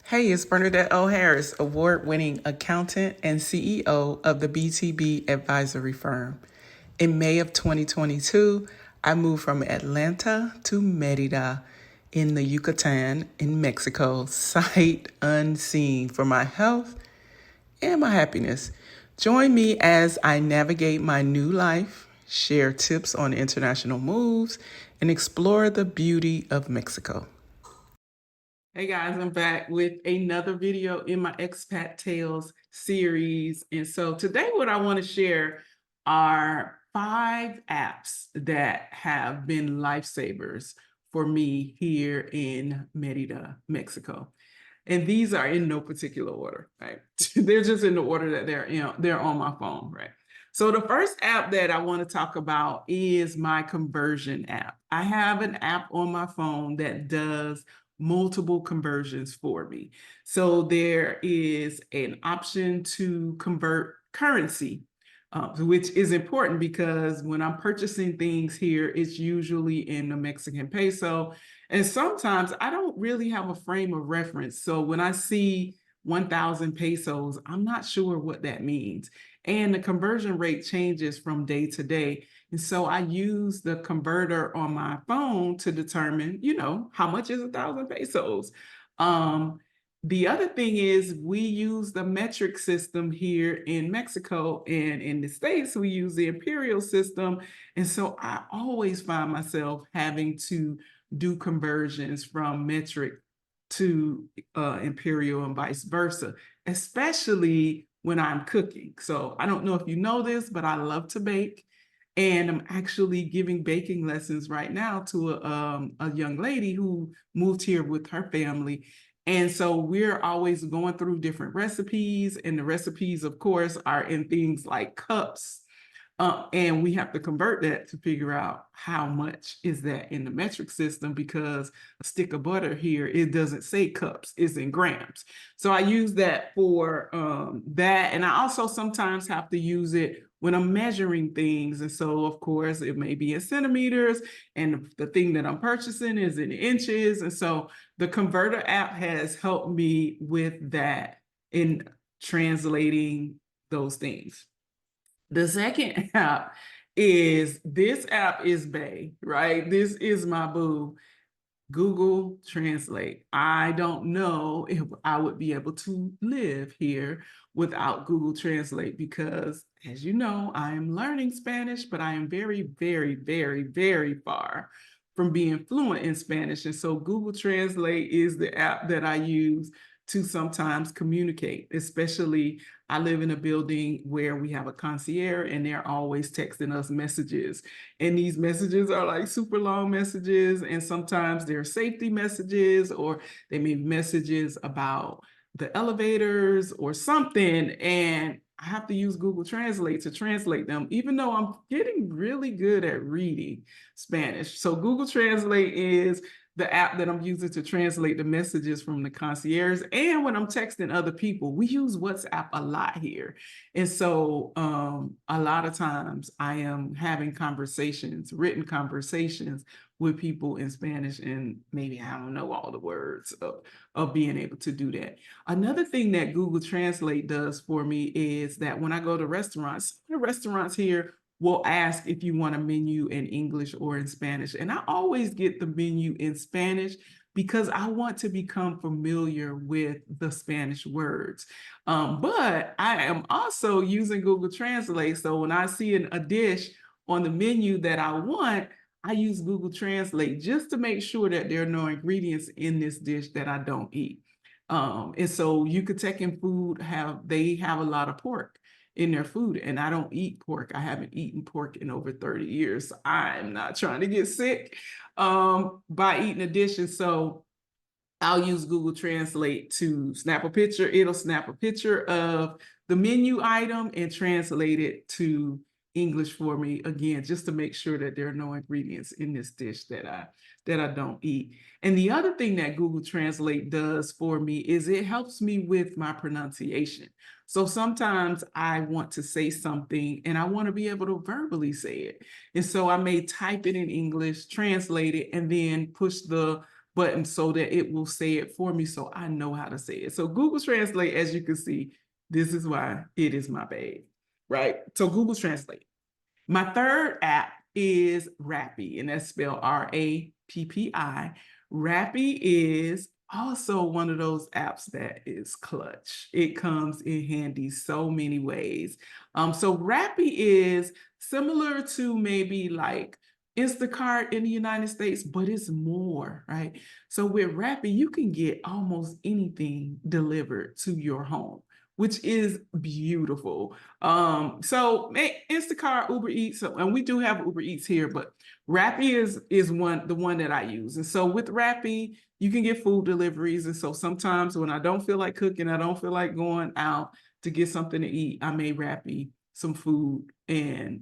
Hey, it's Bernadette O. Harris, award-winning accountant and CEO of the BTB Advisory Firm. In May of 2022, I moved from Atlanta to Merida in the Yucatan in Mexico, sight unseen, for my health and my happiness. Join me as I navigate my new life, share tips on international moves, and explore the beauty of Mexico. Hey guys, I'm back with another video in my Expat Tales series. And so today what I want to share are 5 apps that have been lifesavers for me here in Merida, Mexico. And these are in no particular order, right? They're just in the order that they're on my phone, right? So the first app that I want to talk about is my conversion app. I have an app on my phone that does multiple conversions for me. So there is an option to convert currency, which is important because when I'm purchasing things here, it's usually in the Mexican peso. And sometimes I don't really have a frame of reference. So when I see 1,000 pesos, I'm not sure what that means. And the conversion rate changes from day to day. And so I use the converter on my phone to determine, how much is 1,000 pesos. The other thing is we use the metric system here in Mexico, and in the States, we use the imperial system. And so I always find myself having to do conversions from metric to imperial and vice versa, especially when I'm cooking. So I don't know if you know this, but I love to bake. And I'm actually giving baking lessons right now to a young lady who moved here with her family. And so we're always going through different recipes. And the recipes, of course, are in things like cups. And we have to convert that to figure out how much is that in the metric system, because a stick of butter here, it doesn't say cups, it's in grams. So I use that for that. And I also sometimes have to use it when I'm measuring things. And so, of course, it may be in centimeters, and the thing that I'm purchasing is in inches. And so the converter app has helped me with that in translating those things. The second app is this app is Bay, right? This is my boo. Google Translate. I don't know if I would be able to live here without Google Translate because, as you know, I am learning Spanish, but I am very, very, very, very far from being fluent in Spanish. And so Google Translate is the app that I use to sometimes communicate, especially I live in a building where we have a concierge and they're always texting us messages. And these messages are like super long messages. And sometimes they're safety messages, or they may be messages about the elevators or something. And I have to use Google Translate to translate them, even though I'm getting really good at reading Spanish. So Google Translate is the app that I'm using to translate the messages from the concierge. And when I'm texting other people, we use WhatsApp a lot here. And so a lot of times I am having conversations, written conversations with people in Spanish, and maybe I don't know all the words of being able to do that. Another thing that Google Translate does for me is that when I go to restaurants, the restaurants here will ask if you want a menu in English or in Spanish. And I always get the menu in Spanish because I want to become familiar with the Spanish words. But I am also using Google Translate. So when I see a dish on the menu that I want, I use Google Translate just to make sure that there are no ingredients in this dish that I don't eat. And so Yucatecan food they have a lot of pork in their food, and I don't eat pork. I haven't eaten pork in over 30 years. So I'm not trying to get sick by eating a dish. And so I'll use Google Translate to snap a picture. It'll snap a picture of the menu item and translate it to English for me, again, just to make sure that there are no ingredients in this dish that I don't eat. And the other thing that Google Translate does for me is it helps me with my pronunciation. So sometimes I want to say something and I want to be able to verbally say it. And so I may type it in English, translate it, and then push the button so that it will say it for me so I know how to say it. So Google Translate, as you can see, this is why it is my babe, right? So Google Translate. My third app is Rappi, and that's spelled Rappi. Rappi is also one of those apps that is clutch. It comes in handy so many ways. So Rappi is similar to maybe like Instacart in the United States, but it's more, right? So with Rappi, you can get almost anything delivered to your home, which is beautiful. So Instacart, Uber Eats, and we do have Uber Eats here, but Rappi is the one that I use. And so with Rappi, you can get food deliveries. And so sometimes when I don't feel like cooking, I don't feel like going out to get something to eat, I may Rappi some food and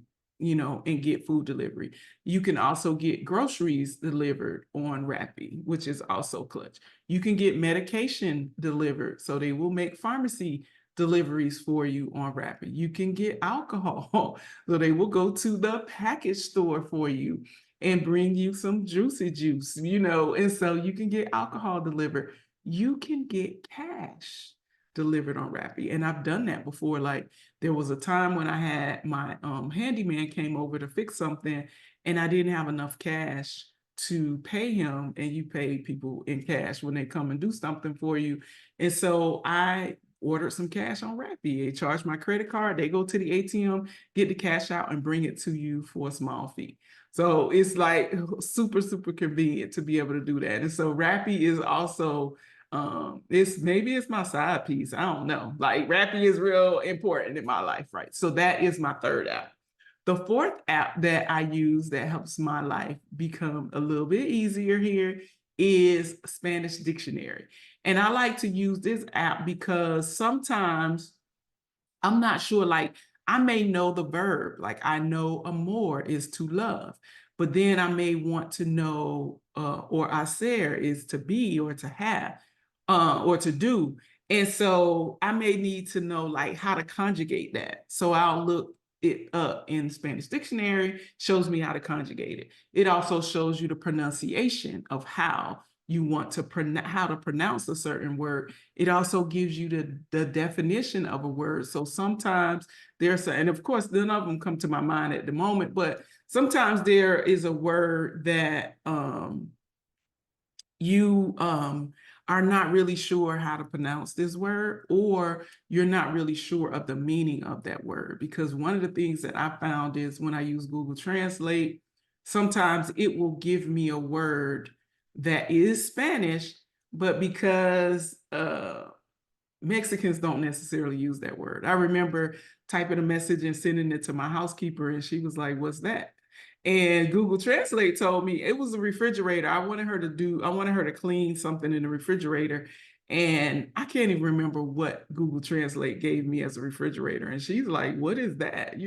get food delivery. You can also get groceries delivered on Rappi, which is also clutch. You can get medication delivered, so they will make pharmacy deliveries for you on Rappi. You can get alcohol, so they will go to the package store for you and bring you some juicy juice, and so you can get alcohol delivered. You can get cash delivered on Rappi, and I've done that before. Like there was a time when I had my handyman came over to fix something, and I didn't have enough cash to pay him, and you pay people in cash when they come and do something for you. And so I ordered some cash on Rappi. They charge my credit card. They go to the ATM, get the cash out, and bring it to you for a small fee. So it's like super, super convenient to be able to do that. And so Rappi is also it's my side piece. I don't know. Like Rappi is real important in my life, right? So that is my third app. The fourth app that I use that helps my life become a little bit easier here is Spanish Dictionary. And I like to use this app because sometimes I'm not sure, like I may know the verb, like I know amor is to love, but then I may want to know, or hacer is to be or to have, or to do. And so I may need to know like how to conjugate that. So I'll look it up in Spanish Dictionary, shows me how to conjugate it. It also shows you the pronunciation of how you want to how to pronounce a certain word. It also gives you the definition of a word. So sometimes and of course, none of them come to my mind at the moment, but sometimes there is a word that you are not really sure how to pronounce this word, or you're not really sure of the meaning of that word. Because one of the things that I found is when I use Google Translate, sometimes it will give me a word that is Spanish, but because Mexicans don't necessarily use that word. I remember typing a message and sending it to my housekeeper, and she was like, "What's that?" And Google Translate told me it was a refrigerator. I wanted her to clean something in the refrigerator. And I can't even remember what Google Translate gave me as a refrigerator. And she's like, "What is that?"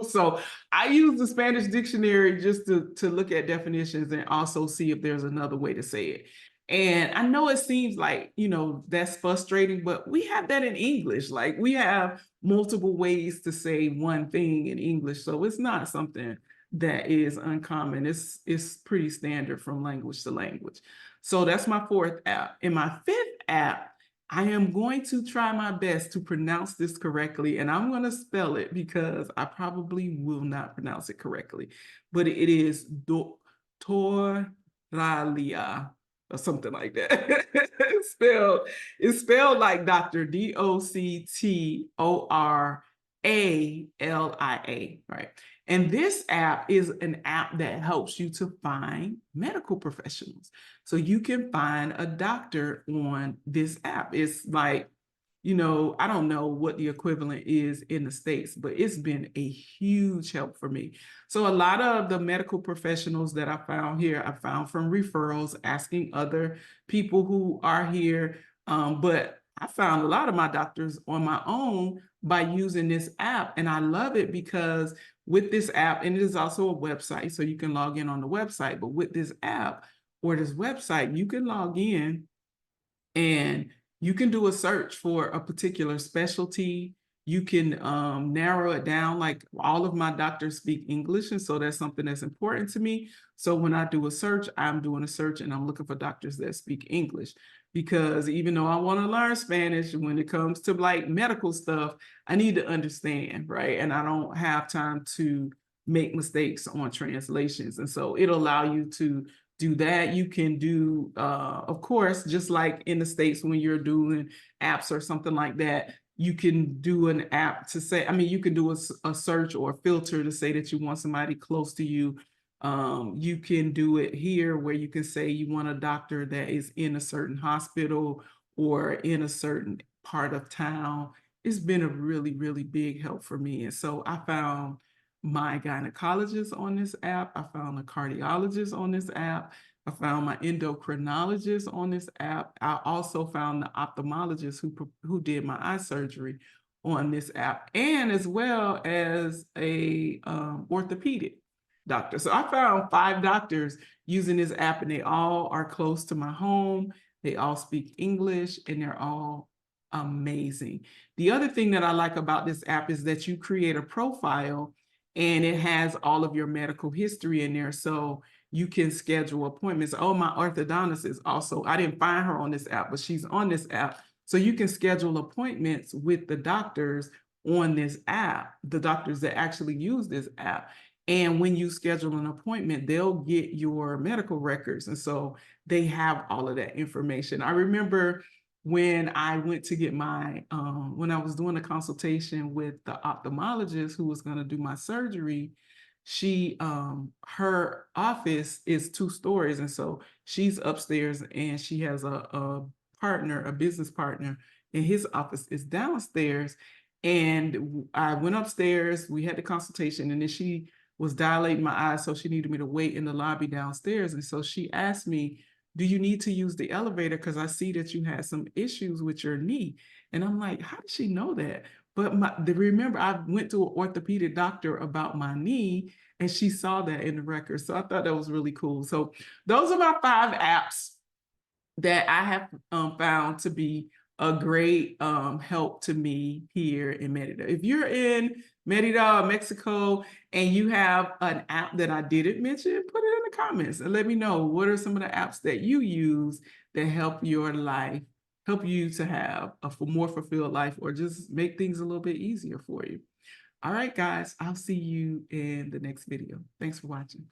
So I use the Spanish dictionary just to look at definitions and also see if there's another way to say it. And I know it seems like, that's frustrating, but we have that in English. Like we have multiple ways to say one thing in English. So it's not something that is uncommon. It's pretty standard from language to language. So that's my fourth app. In my fifth app, I am going to try my best to pronounce this correctly, and I'm going to spell it because I probably will not pronounce it correctly. But it is Doralia or something like that. It's spelled like Dr. Doctoralia, right? And this app is an app that helps you to find medical professionals. So you can find a doctor on this app. It's like, I don't know what the equivalent is in the States, but it's been a huge help for me. So a lot of the medical professionals that I found here, I found from referrals, asking other people who are here. But I found a lot of my doctors on my own by using this app. And I love it because with this app, and it is also a website, so you can log in on the website, but with this app or this website, you can log in and you can do a search for a particular specialty. You can narrow it down. Like all of my doctors speak English, and so that's something that's important to me. So when I do a search, I'm doing a search and I'm looking for doctors that speak English, because even though I want to learn Spanish, when it comes to like medical stuff, I need to understand, right? And I don't have time to make mistakes on translations. And so it'll allow you to do that. You can do, of course, just like in the States when you're doing apps or something like that, you can do an app to say, I mean, you can do a search or a filter to say that you want somebody close to you. You can do it here where you can say you want a doctor that is in a certain hospital or in a certain part of town. It's been a really, really big help for me. And so I found my gynecologist on this app. I found a cardiologist on this app. I found my endocrinologist on this app. I also found the ophthalmologist who did my eye surgery on this app, and as well as a orthopedic doctor. So I found 5 doctors using this app, and they all are close to my home. They all speak English, and they're all amazing. The other thing that I like about this app is that you create a profile and it has all of your medical history in there. So you can schedule appointments. Oh, my orthodontist is also, I didn't find her on this app, but she's on this app. So you can schedule appointments with the doctors on this app, the doctors that actually use this app. And when you schedule an appointment, they'll get your medical records. And so they have all of that information. I remember when I went to get my, when I was doing a consultation with the ophthalmologist who was going to do my surgery, she, her office is 2 stories. And so she's upstairs and she has a partner, a business partner, and his office is downstairs. And I went upstairs, we had the consultation, and then she was dilating my eyes. So she needed me to wait in the lobby downstairs. And so she asked me, do you need to use the elevator? Because I see that you had some issues with your knee. And I'm like, how did she know that? But remember, I went to an orthopedic doctor about my knee, and she saw that in the record. So I thought that was really cool. So those are my 5 apps that I have found to be a great help to me here in Merida. If you're in Merida, Mexico, and you have an app that I didn't mention, put it in the comments and let me know what are some of the apps that you use that help your life, help you to have a more fulfilled life, or just make things a little bit easier for you. All right, guys, I'll see you in the next video. Thanks for watching.